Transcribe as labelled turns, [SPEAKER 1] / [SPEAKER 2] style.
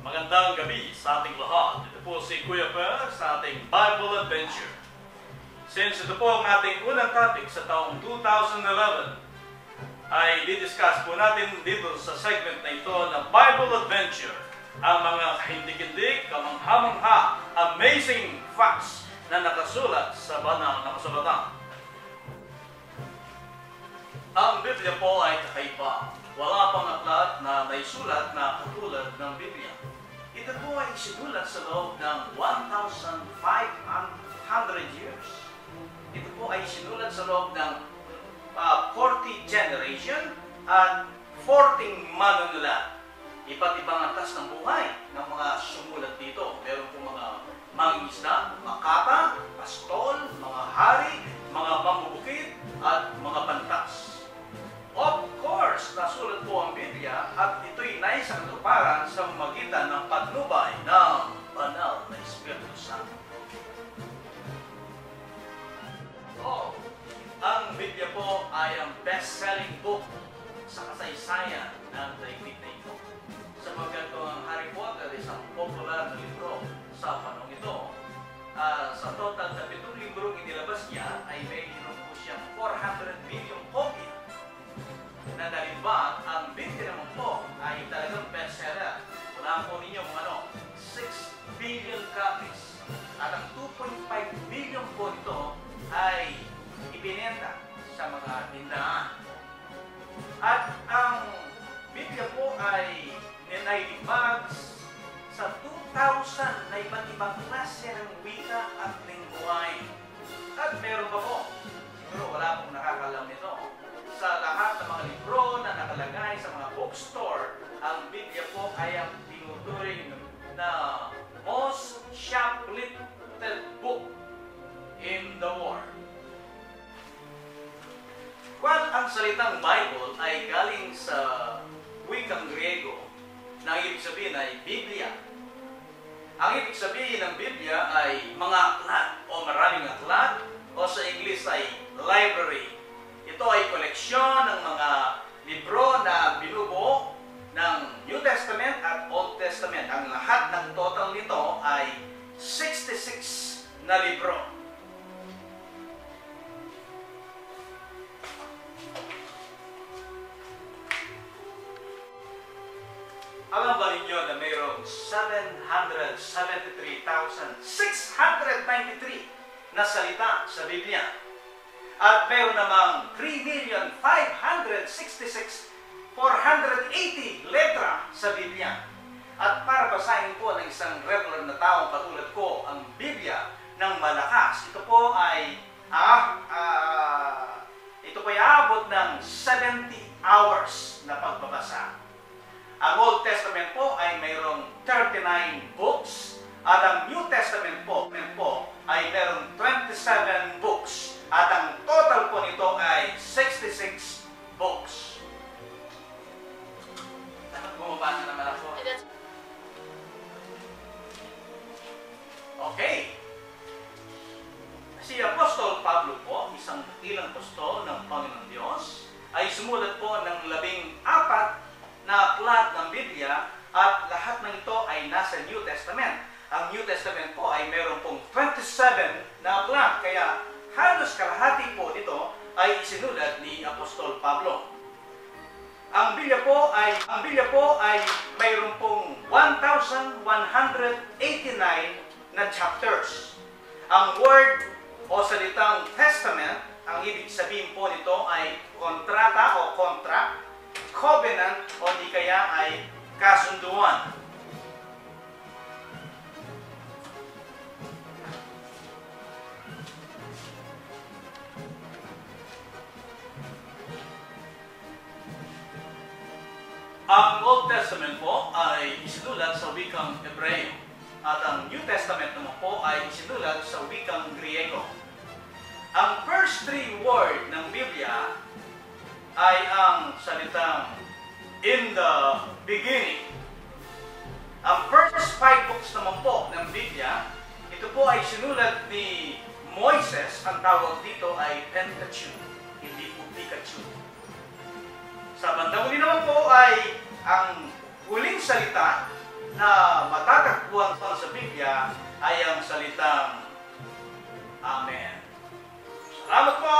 [SPEAKER 1] Magandang gabi sa ating lahat. Ito po si Kuya Per sa ating Bible Adventure. Since ito po ang ating unang topic sa taong 2011, ay didiscuss po natin dito sa segment na ito na Bible Adventure ang mga kahindik-hindik, kamangha-mangha, amazing facts na nakasulat sa banal na kasulatan. Ang Biblia po ay kakaiba. Wala pang aklat na may sulat na katulad ng Biblia. Ito po ay sinulat sa loob ng 1,500 years. Ito po ay sinulat sa loob ng 40 generation at 40 manunulat. Iba't ibang antas ng buhay ng mga sumulat dito. Meron po mga mangingisda, makata, pastol, mga hari, mga mamubukid, at mga pantas. Of course, nasulat po ang Biblia at ito'y naisakatuparan sa magitan ng patnubay ng banal na Espiritu Santo. Ang Biblia po ay ang best-selling book sa kasaysayan ng daigdig na ito. Sapagkat ang Harry Potter ay isang popular na libro sa panahon ito. Sa total na 7 librong inilabas niya ay may po siyang 400 million kopya. Na dahil ang Biblia naman po ay talagang bestseller. Wala po ninyo 6 billion copies. At ang 2.5 billion po ito ay ibinenta sa mga tindahan. At ang Biblia po ay nilibag sa 2,000 na iba't ibang klase ng wika at lingwahe. At meron pa po, siguro wala pong nakakalam nito, sa lahat ng mga libro na nakalagay sa mga bookstore, ang Biblia po ay ang tinuturing na most shoplifted book in the world. Well, ang salitang Bible ay galing sa wikang Griego na ibig sabihin ay Biblia. Ang ibig sabihin ng Biblia ay mga aklat o maraming aklat o sa English ay library. Ito ay koleksyon ng mga libro na binubuo ng New Testament at Old Testament. Ang lahat ng total nito ay 66 na libro. Alam ba ninyo na mayroong 773,693 na salita sa Biblia? At mayroon namang 3,566,480 letra sa Biblia. At para basahin po ng isang regular na taong katulad ko ang Biblia ng malakas, ito po ay aabot ng 70 hours na pagbabasa. Ang Old Testament po ay mayroong 39 books at ang New Testament po ay mayroong 27 books. At ang total po nito ay 66 books. Dapat bumabasa naman ako. Okay. Si Apostol Pablo po, isang dakilang apostol ng Panginoon Diyos, ay sumulat po ng 14 na aklat ng Biblia at lahat ng ito ay nasa New Testament. Ang New Testament po ay meron pong 27 na aklat, kaya halos kalahati po nito ay isinulat ni Apostol Pablo. Ang Biblia po ay mayroon pong 1,189 na chapters. Ang word o salitang testament, ang ibig sabihin po nito ay kontrata o contract, covenant o di kaya ay kasunduan. Ang Old Testament po ay isinulat sa wikang Hebreo at ang New Testament naman po ay isinulat sa wikang Griego. Ang first 3 word ng Biblia ay ang salitang in the beginning. Ang first 5 books naman po ng Biblia, ito po ay sinulat ni Moises. Ang tawag dito ay Pentateuch, hindi po Pikachu. Sa bandang huli naman po ay ang huling salita na matatagpuan pa sa Biblia ay ang salitang Amen. Salamat po!